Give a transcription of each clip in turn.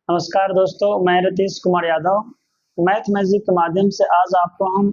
नमस्कार दोस्तों, मैं रतीश कुमार यादव। मैथ मैजिक के माध्यम से आज आपको हम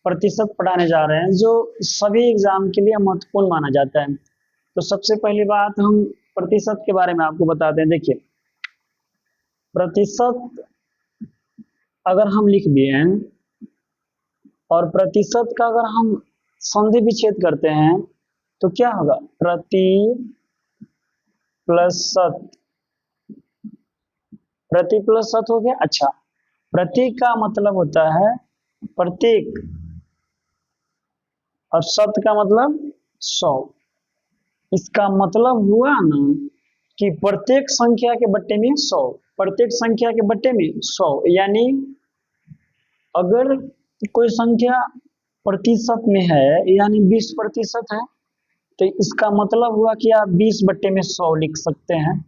प्रतिशत पढ़ाने जा रहे हैं जो सभी एग्जाम के लिए महत्वपूर्ण माना जाता है। तो सबसे पहली बात हम प्रतिशत के बारे में आपको बताते हैं। देखिए, प्रतिशत अगर हम लिख दिए हैं और प्रतिशत का अगर हम संधि विच्छेद करते हैं तो क्या होगा? प्रति प्लस शत, प्रति प्लस शत हो गया। अच्छा, प्रति का मतलब होता है प्रत्येक और शत का मतलब 100। इसका मतलब हुआ ना कि प्रत्येक संख्या के बट्टे में 100, प्रत्येक संख्या के बट्टे में 100। यानी अगर कोई संख्या प्रतिशत में है यानी 20% है तो इसका मतलब हुआ कि आप 20 बट्टे में 100 लिख सकते हैं।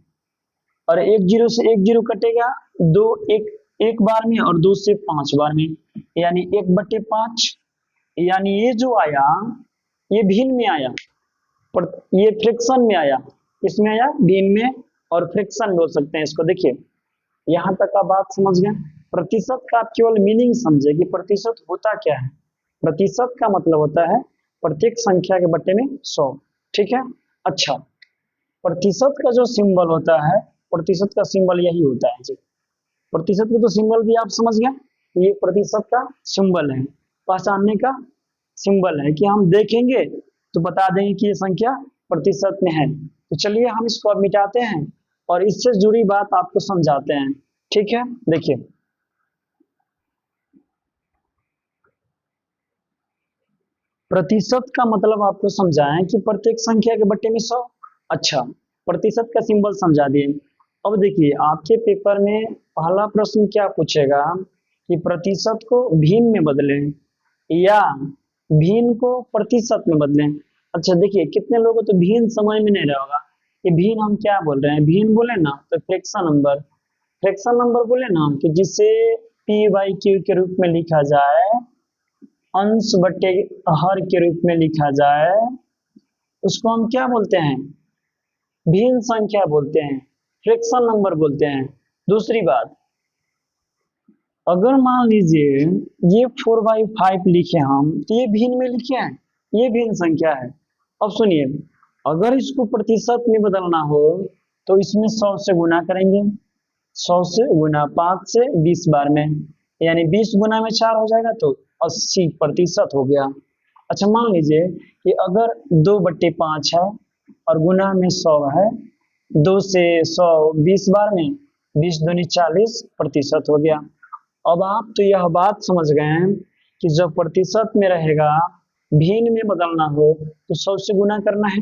और एक जीरो से एक जीरो कटेगा, दो एक एक बार में और दो से 5 बार में, यानी 1/5। यानी ये जो आया ये भिन्न में आया, पर ये फ्रैक्शन में आया। इसमें आया भिन्न में और फ्रैक्शन में बोल सकते हैं इसको। देखिए, यहाँ तक का बात समझ गए। प्रतिशत का आप केवल मीनिंग समझे कि प्रतिशत होता क्या है। प्रतिशत का मतलब होता है प्रत्येक संख्या के बट्टे में 100। ठीक है। अच्छा, प्रतिशत का जो सिंबल होता है, प्रतिशत का सिंबल यही होता है जी। प्रतिशत का तो सिंबल भी आप समझ गए, ये प्रतिशत का सिंबल है, पहचानने का सिंबल है कि हम देखेंगे तो बता देंगे कि ये संख्या प्रतिशत में है। तो चलिए हम इसको अब मिटाते हैं और इससे जुड़ी बात आपको समझाते हैं। ठीक है। देखिए, प्रतिशत का मतलब आपको समझाएं कि प्रत्येक संख्या के बट्टे में 100। अच्छा, प्रतिशत का सिंबल समझा दिए। अब देखिए, आपके पेपर में पहला प्रश्न क्या पूछेगा कि प्रतिशत को भिन्न में बदलें या भिन्न को प्रतिशत में बदलें। अच्छा देखिए, कितने लोगों को तो भिन्न समझ में नहीं रहा होगा कि भिन्न हम क्या बोल रहे हैं। भिन्न बोले ना तो फ्रैक्शन नंबर, फ्रैक्शन नंबर बोले ना कि जिसे p/q के रूप में लिखा जाए, अंश बटे हर के रूप में लिखा जाए, उसको हम क्या बोलते हैं? भिन्न संख्या बोलते हैं, फ्रैक्शन नंबर बोलते हैं। दूसरी बात, अगर मान लीजिए ये 4/5 लिखे हम तो ये भिन्न में लिखे हैं, ये भिन्न संख्या है। अब सुनिए, अगर इसको प्रतिशत में बदलना हो तो इसमें 100 से गुना करेंगे, 100 से गुना 5 से 20 बार में, यानी 20 गुना में 4 हो जाएगा तो 80% हो गया। अच्छा, मान लीजिए कि अगर 2/5 है और गुना में 100 है, 2 से 100 20 बार में, 20 दूनी 40% हो गया। अब आप तो यह बात समझ गए हैं कि जब प्रतिशत में रहेगा, भिन्न में बदलना हो तो 100 से गुना करना है।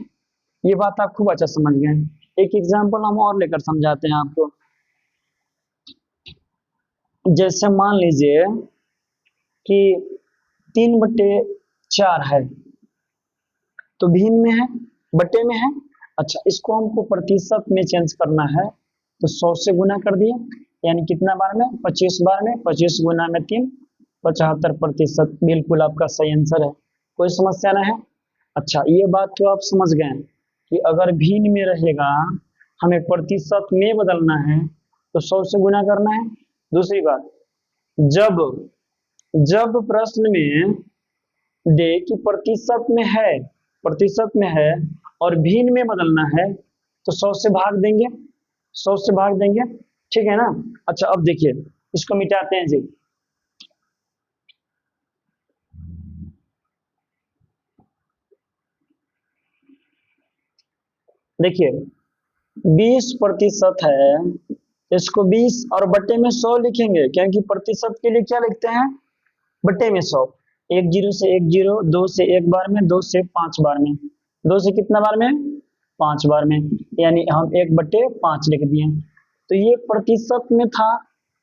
ये बात आप खूब अच्छा समझ गए हैं। एक एग्जाम्पल हम और लेकर समझाते हैं आपको। जैसे मान लीजिए कि 3/4 है तो भिन्न में है, बटे में है। अच्छा, इसको हमको प्रतिशत में चेंज करना है तो 100 से गुना कर दिए, यानी कितना बार में? 25 बार में। 25 गुना में 3, 75%। बिल्कुल आपका सही आंसर है, कोई समस्या नहीं है। अच्छा, ये बात तो आप समझ गए कि अगर भिन्न में रहेगा, हमें प्रतिशत में बदलना है तो 100 से गुना करना है। दूसरी बात, जब जब प्रश्न में दे कि प्रतिशत में है, प्रतिशत में है और भिन्न में बदलना है तो 100 से भाग देंगे, 100 से भाग देंगे। ठीक है ना। अच्छा, अब देखिए, इसको मिटाते हैं जी। देखिए, 20% है, इसको 20 और बट्टे में 100 लिखेंगे, क्योंकि प्रतिशत के लिए क्या लिखते हैं? बट्टे में 100। एक जीरो से एक जीरो, दो से एक बार में, दो से 5 बार में, दो से कितना बार में? 5 बार में, यानी हम 1/5 लिख दिए। तो ये प्रतिशत में था,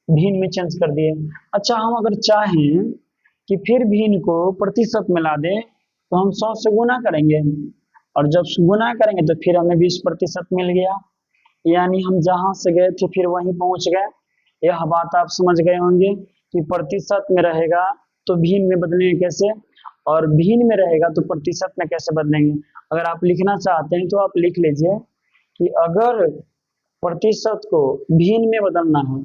भिन्न में चेंज कर दिए। अच्छा, हम अगर चाहें कि फिर भिन्न को प्रतिशत में ला दें तो हम 100 से गुना करेंगे, और जब गुना करेंगे तो फिर हमें 20% मिल गया, यानी हम जहां से गए थे फिर वहीं पहुंच गए। यह बात आप समझ गए होंगे कि प्रतिशत में रहेगा तो भिन्न में बदलेंगे कैसे, और भिन्न में रहेगा तो प्रतिशत में कैसे बदलेंगे। अगर आप लिखना चाहते हैं तो आप लिख लीजिए कि अगर प्रतिशत को भिन्न में बदलना हो,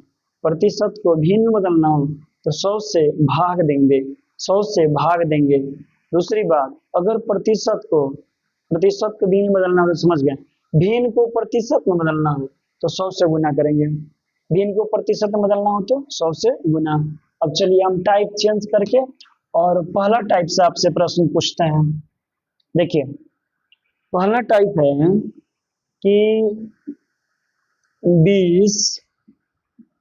प्रतिशत को भिन्न में बदलना हो तो 100 से भाग देंगे, 100 से भाग देंगे। दूसरी बात, अगर प्रतिशत को भिन्न में बदलना हो तो समझ गए, भिन्न को प्रतिशत में बदलना हो तो 100 से गुना करेंगे, भिन्न को प्रतिशत में बदलना हो तो 100 से गुना। अब चलिए हम टाइप चेंज करके और पहला टाइप से आपसे प्रश्न पूछते हैं। देखिए पहला टाइप है कि 20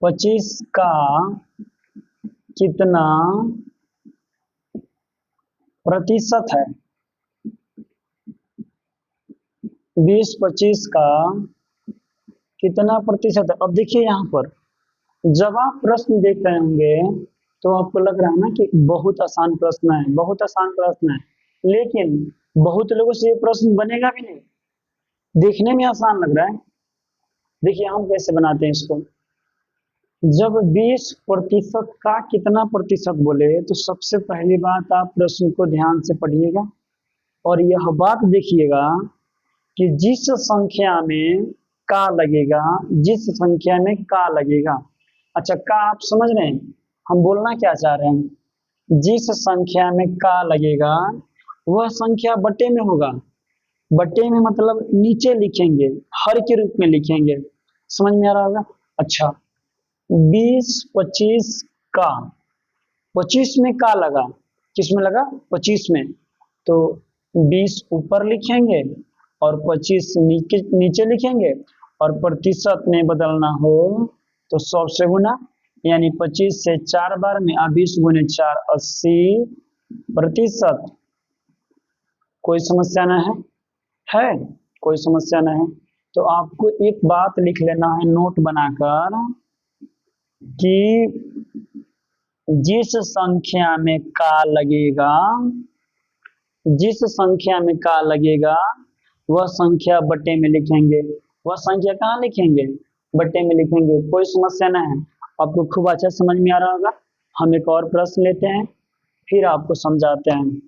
25 का कितना प्रतिशत है, 20 25 का कितना प्रतिशत है। अब देखिए यहाँ पर जब आप प्रश्न देख रहे होंगे तो आपको लग रहा है ना कि बहुत आसान प्रश्न है, बहुत आसान प्रश्न है, लेकिन बहुत लोगों से ये प्रश्न बनेगा भी नहीं, देखने में आसान लग रहा है। देखिए हम कैसे बनाते हैं इसको, जब 20 प्रतिशत का कितना प्रतिशत बोले तो सबसे पहली बात आप प्रश्न को ध्यान से पढ़िएगा और यह बात देखिएगा कि जिस संख्या में का लगेगा, जिस संख्या में का लगेगा, अच्छा का आप समझ रहे हैं हम बोलना क्या चाह रहे हैं, जिस संख्या में का लगेगा वह संख्या बटे में होगा, बटे में मतलब नीचे लिखेंगे, हर के रूप में लिखेंगे, समझ में आ रहा होगा। अच्छा 20 25 का, 25 में का लगा, किस में लगा 25 में, तो 20 ऊपर लिखेंगे और 25 नीचे लिखेंगे और प्रतिशत में बदलना हो तो 100 से गुना, यानी 25 से 4 बार में 20 गुने 4 80%। कोई समस्या ना है कोई समस्या ना है। तो आपको एक बात लिख लेना है नोट बनाकर कि जिस संख्या में का लगेगा, जिस संख्या में का लगेगा वह संख्या बटे में लिखेंगे, वह संख्या कहाँ लिखेंगे, बटे में लिखेंगे। कोई समस्या ना है, आपको खूब अच्छा समझ में आ रहा होगा। हम एक और प्रश्न लेते हैं फिर आपको समझाते हैं।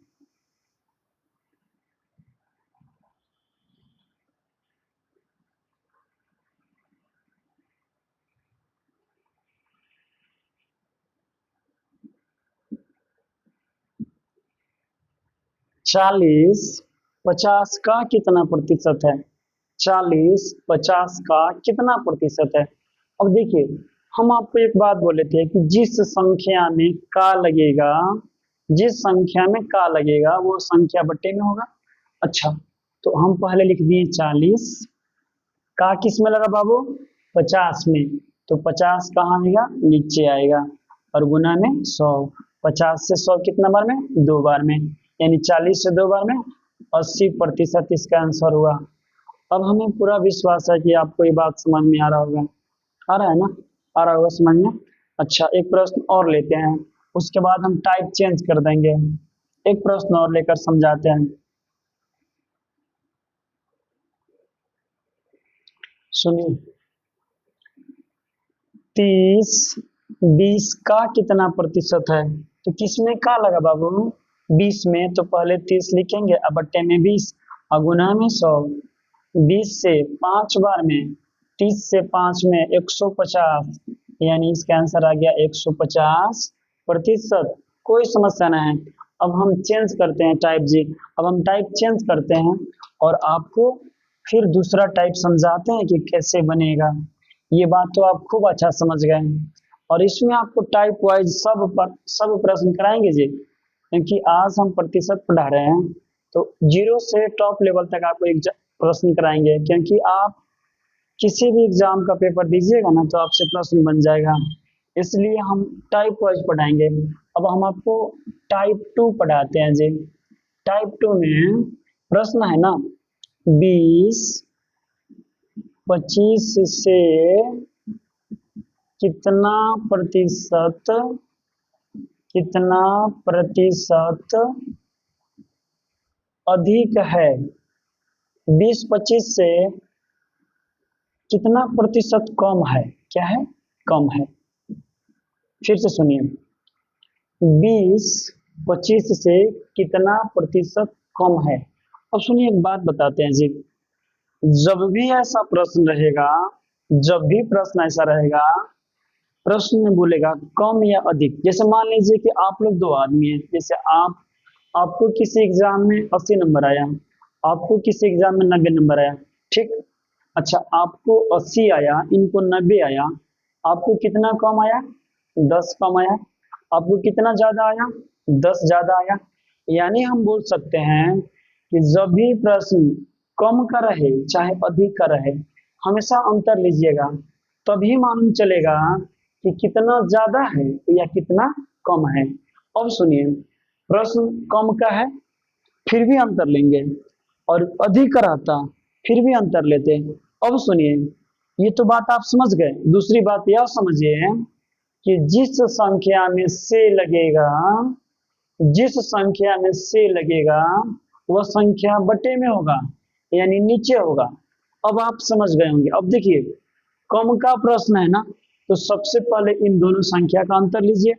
चालीस 50 का कितना प्रतिशत है, 40 50 का कितना प्रतिशत है। अब देखिए हम आपको एक बात बोले थे कि जिस संख्या में का लगेगा, जिस संख्या में का लगेगा वो संख्या बट्टे में होगा। अच्छा तो हम पहले लिख दिए 40, का किस में लगा बाबू 50 में, तो 50 कहाँ आएगा नीचे आएगा और गुना में 100, 50 से 100 कितना बार में 2 बार में, यानी 40 से 2 बार में 80% इसका आंसर हुआ। अब हमें पूरा विश्वास है कि आपको ये बात समझ में आ रहा होगा, आ रहा है ना, आ रहा होगा समझ में। अच्छा एक प्रश्न और लेते हैं, उसके बाद हम टाइप चेंज कर देंगे। एक प्रश्न और लेकर समझाते हैं, सुनिए। 30 20 का कितना प्रतिशत है, तो किसमें का लगा बाबू 20 में, तो पहले 30 लिखेंगे अब बट्टे में 20 और गुना में 100, 20 से 5 बार में, 30 से 5 में 150, यानी इसका आंसर आ गया 150%। कोई समस्या नहीं है। अब हम चेंज करते हैं टाइप जी, अब हम टाइप चेंज करते हैं और आपको फिर दूसरा टाइप समझाते हैं कि कैसे बनेगा। ये बात तो आप खूब अच्छा समझ गए और इसमें आपको टाइप वाइज सब प्रश्न कराएंगे जी, क्योंकि आज हम प्रतिशत पढ़ा रहे हैं तो 0 से टॉप लेवल तक आपको एक प्रश्न कराएंगे, क्योंकि आप किसी भी एग्जाम का पेपर दीजिएगा ना तो आपसे प्रश्न बन जाएगा, इसलिए हम टाइप वाइज पढ़ाएंगे। अब हम आपको टाइप 2 पढ़ाते हैं जी। टाइप 2 में प्रश्न है ना 20 25 से कितना प्रतिशत, कितना प्रतिशत अधिक है, 20 25 से कितना प्रतिशत कम है, क्या है कम है। फिर से सुनिए, 20 25 से कितना प्रतिशत कम है। अब सुनिए एक बात बताते हैं जी, जब भी ऐसा प्रश्न रहेगा जब भी प्रश्न ऐसा रहेगा, प्रश्न में बोलेगा कम या अधिक। जैसे मान लीजिए कि आप लोग दो आदमी हैं, जैसे आपको किसी एग्जाम में 80 नंबर आया, आपको किसी एग्जाम में 90 नंबर आया, ठीक। अच्छा, आपको 80 आया, इनको 90 आया, आपको कितना कम आया? 10 कम आया। आपको कितना ज्यादा आया? 10 ज्यादा आया। यानी हम बोल सकते हैं कि जब भी प्रश्न कम का रहे चाहे अधिक का रहे, हमेशा अंतर लीजिएगा, तभी मालूम चलेगा कि कितना ज्यादा है या कितना कम है। अब सुनिए, प्रश्न कम का है फिर भी अंतर लेंगे, और अधिक का रहता फिर भी अंतर लेते। अब सुनिए, ये तो बात आप समझ गए। दूसरी बात यह समझिए कि जिस संख्या में से लगेगा वह संख्या बटे में होगा, यानी नीचे होगा। अब आप समझ गए होंगे। अब देखिए, कम का प्रश्न है ना, तो सबसे पहले इन दोनों संख्या का अंतर लीजिए।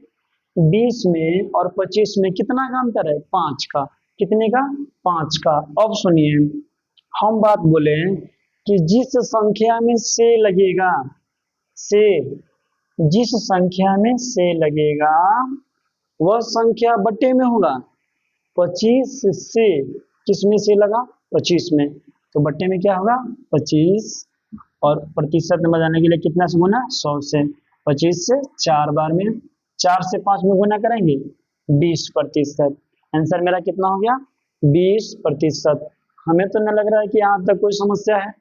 20 में और 25 में कितना का अंतर है? 5 का। कितने का? 5 का। अब सुनिए, हम बात बोले कि जिस संख्या में से लगेगा, से जिस संख्या में से लगेगा वह संख्या बटे में होगा। 25 से किस में से लगा? 25 में, तो बट्टे में क्या होगा? 25। और प्रतिशत में जाने के लिए कितना से गुना? 100 से। 25 से 4 बार में, 4 से 5 में गुना करेंगे, 20%। आंसर मेरा कितना हो गया? 20%। हमें तो न लग रहा है कि यहाँ तक कोई समस्या है,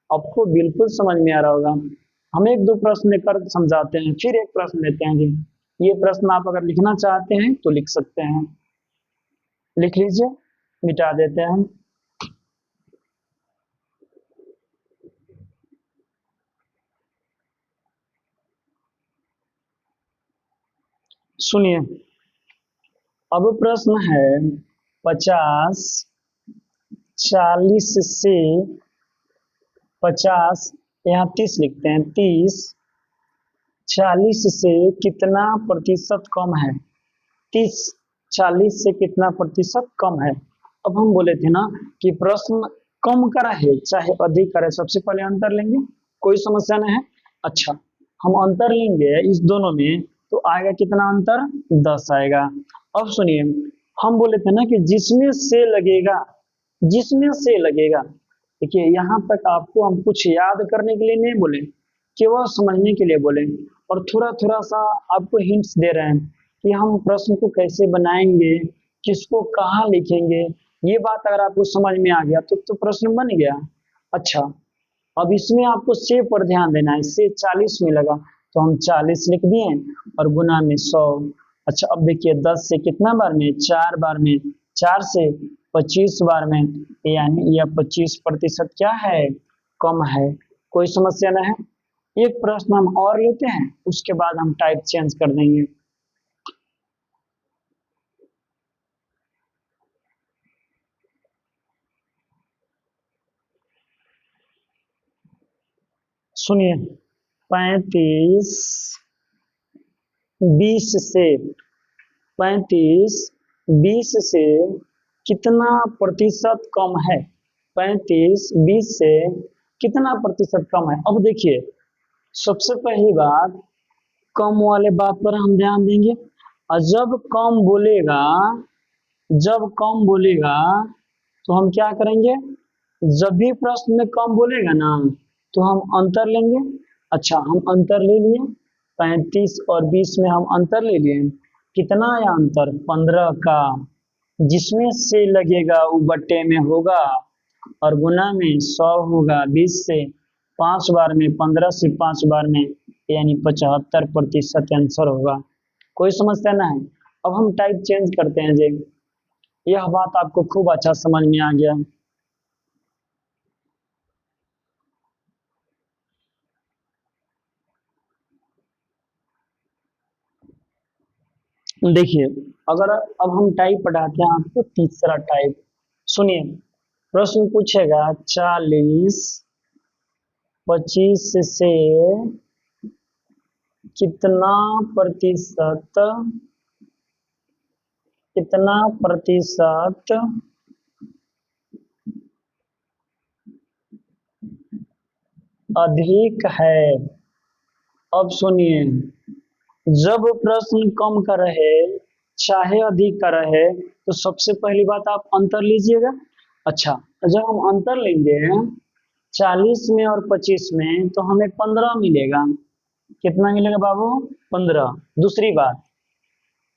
आपको बिल्कुल समझ में आ रहा होगा। हम एक दो प्रश्न लेकर समझाते हैं, फिर एक प्रश्न लेते हैं जी। ये प्रश्न आप अगर लिखना चाहते हैं तो लिख सकते हैं, लिख लीजिए, मिटा देते हैं। सुनिए, अब प्रश्न है 50, 40 से 50, यहाँ 30 लिखते हैं, 30 40 से कितना प्रतिशत कम है? 30 40 से कितना प्रतिशत कम है? अब हम बोले थे ना कि प्रश्न कम का रहे चाहे अधिक करे, सबसे पहले अंतर लेंगे, कोई समस्या नहीं है। अच्छा, हम अंतर लेंगे इस दोनों में, तो आएगा कितना अंतर? 10 आएगा। अब सुनिए, हम बोले थे ना कि जिसमें से लगेगा। देखिए, यहाँ तक आपको हम कुछ याद करने के लिए नहीं बोले, केवल समझने के लिए बोले, और थोड़ा थोड़ा सा आपको हिंट्स दे रहे हैं कि हम प्रश्न को कैसे बनाएंगे, किसको कहाँ लिखेंगे। ये बात अगर आपको समझ में आ गया तो प्रश्न बन गया। अच्छा, अब इसमें आपको से पर ध्यान देना है। से 40 में लगा तो हम 40 लिख दिए और गुना में 100। अच्छा, अब देखिए 10 से कितना बार में? 4 बार में, 4 से 25 बार में, यानी यह 25% क्या है? कम है। कोई समस्या नहीं है। एक प्रश्न हम और लेते हैं, उसके बाद हम टाइप चेंज कर देंगे। सुनिए, 35 20 से 35 20 से कितना प्रतिशत कम है? 35 20 से कितना प्रतिशत कम है? अब देखिए, सबसे पहली बात, कम वाले बात पर हम ध्यान देंगे। और जब कम बोलेगा तो हम क्या करेंगे? जब भी प्रश्न में कम बोलेगा ना, तो हम अंतर लेंगे। अच्छा, हम अंतर ले लिए, 35 और 20 में हम अंतर ले लिए। कितना आया अंतर? 15 का। जिसमें से लगेगा वो बट्टे में होगा, और गुना में 100 होगा। 20 से 5 बार में, 15 से 5 बार में, यानी 75% आंसर होगा। कोई समस्या ना है। अब हम टाइप चेंज करते हैं जी। यह बात आपको खूब अच्छा समझ में आ गया। देखिए, अगर अब हम टाइप पढ़ाते हैं आपको तीसरा टाइप। सुनिए, प्रश्न पूछेगा 40 25 से कितना प्रतिशत कितना प्रतिशत अधिक है। अब सुनिए, जब प्रश्न कम का रहे चाहे अधिक का रहे तो सबसे पहली बात आप अंतर लीजिएगा। अच्छा, जब हम अंतर लेंगे 40 में और 25 में तो हमें 15 मिलेगा। कितना मिलेगा बाबू? 15। दूसरी बात,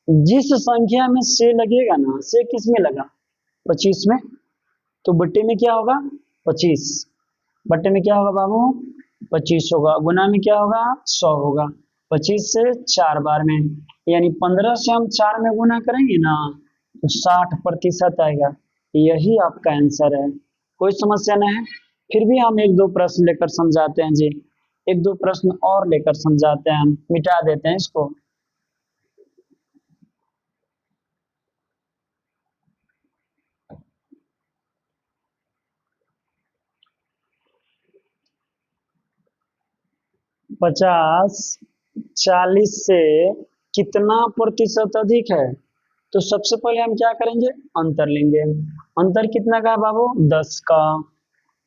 जिस संख्या में से लगेगा ना, से किस में लगा? 25 में। तो बट्टे में क्या होगा? 25। बट्टे में क्या होगा बाबू? 25 होगा। गुना में क्या होगा? 100 होगा। 25 से 4 बार में, यानी 15 से हम 4 में गुना करेंगे ना तो 60% आएगा। यही आपका आंसर है। कोई समस्या नहीं है। फिर भी हम एक दो प्रश्न लेकर समझाते हैं जी। एक दो प्रश्न और लेकर समझाते हैं, हम मिटा देते हैं इसको। 50 40 से कितना प्रतिशत अधिक है? तो सबसे पहले हम क्या करेंगे? अंतर लेंगे। अंतर कितना का है बाबू? 10 का।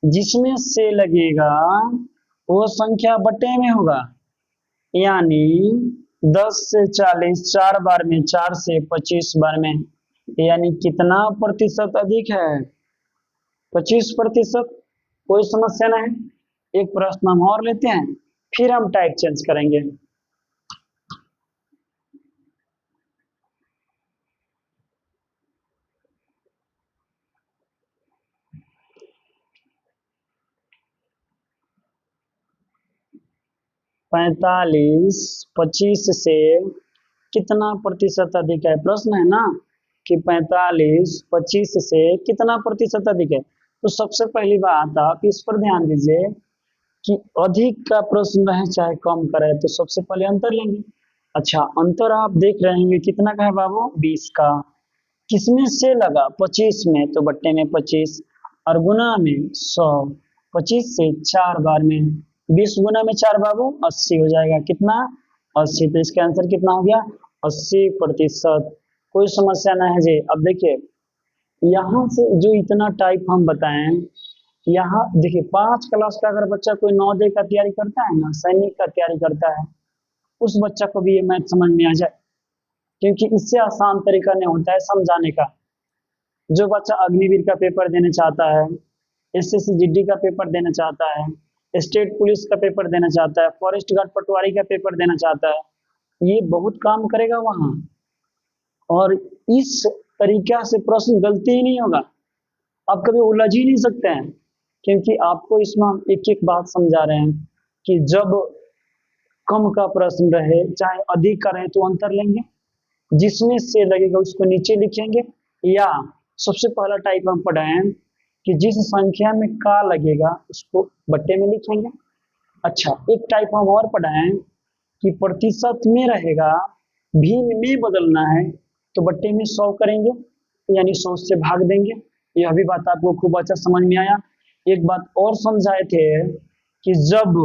जिसमें से लगेगा वो संख्या बटे में होगा, यानी 10 से 40 4 बार में, 4 से 25 बार में, यानी कितना प्रतिशत अधिक है? 25%। कोई समस्या नहीं। एक प्रश्न हम और लेते हैं, फिर हम टाइप चेंज करेंगे। 45 25 से कितना प्रतिशत अधिक है? प्रश्न है ना कि 45 25 से कितना प्रतिशत अधिक है। तो सबसे पहली बात आप इस पर ध्यान दीजिए कि अधिक का प्रश्न रहे चाहे कम का रहे तो सबसे पहले अंतर लेंगे। अच्छा, अंतर आप देख रहे होंगे कितना का है बाबू? 20 का। किसमें से लगा? 25 में, तो बट्टे में 25 और गुना में 100। 25 से 4 बार में, 20 गुना में 4 बाबू 80 हो जाएगा। कितना? 80। तो इसका आंसर कितना हो गया? 80%। कोई समस्या ना है जी। अब देखिए, यहाँ से जो इतना टाइप हम बताएं, यहाँ देखिए 5 क्लास का अगर बच्चा कोई नवोदय का तैयारी करता है ना, सैनिक का तैयारी करता है, उस बच्चा को भी ये मैथ समझ में आ जाए, क्योंकि इससे आसान तरीका नहीं होता है समझाने का। जो बच्चा अग्निवीर का पेपर देने चाहता है, एसएससी जीडी का पेपर देना चाहता है, स्टेट पुलिस का पेपर देना चाहता है, फॉरेस्ट गार्ड पटवारी का पेपर देना चाहता है, ये बहुत काम करेगा वहां। और इस तरीका से प्रश्न गलती ही नहीं होगा। आप कभी उलझ ही नहीं सकते हैं, क्योंकि आपको इसमें हम एक एक बात समझा रहे हैं कि जब कम का प्रश्न रहे चाहे अधिक का रहे तो अंतर लेंगे, जिसमें से लगेगा उसको नीचे लिखेंगे, या सबसे पहला टाइप हम पढ़ाए कि जिस संख्या में का लगेगा उसको बट्टे में लिखेंगे। अच्छा, एक टाइप हम और पढ़ाए कि प्रतिशत में रहेगा, भिन्न में बदलना है तो बट्टे में 100 करेंगे, यानी 100 से भाग देंगे। यह भी बात आपको खूब अच्छा समझ में आया। एक बात और समझाए थे कि जब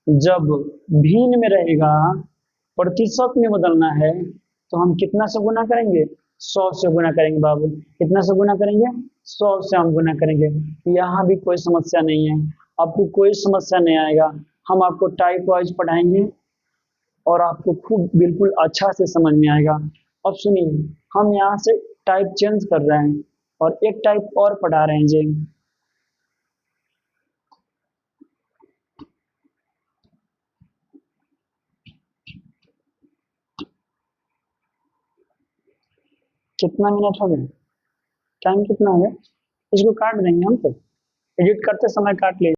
जब भिन्न में रहेगा, प्रतिशत में बदलना है तो हम कितना से गुना करेंगे? 100 से गुना करेंगे बाबू। कितना से गुना करेंगे? 100 से हम गुना करेंगे। यहाँ भी कोई समस्या नहीं है, आपको कोई समस्या नहीं आएगा। हम आपको टाइप वाइज पढ़ाएंगे और आपको खूब बिल्कुल अच्छा से समझ में आएगा। अब सुनिए, हम यहाँ से टाइप चेंज कर रहे हैं और एक टाइप और पढ़ा रहे हैं जी। कितना मिनट हो गया? टाइम कितना हो गया? इसको काट देंगे हम तो, एडिट करते समय काट लीजिए।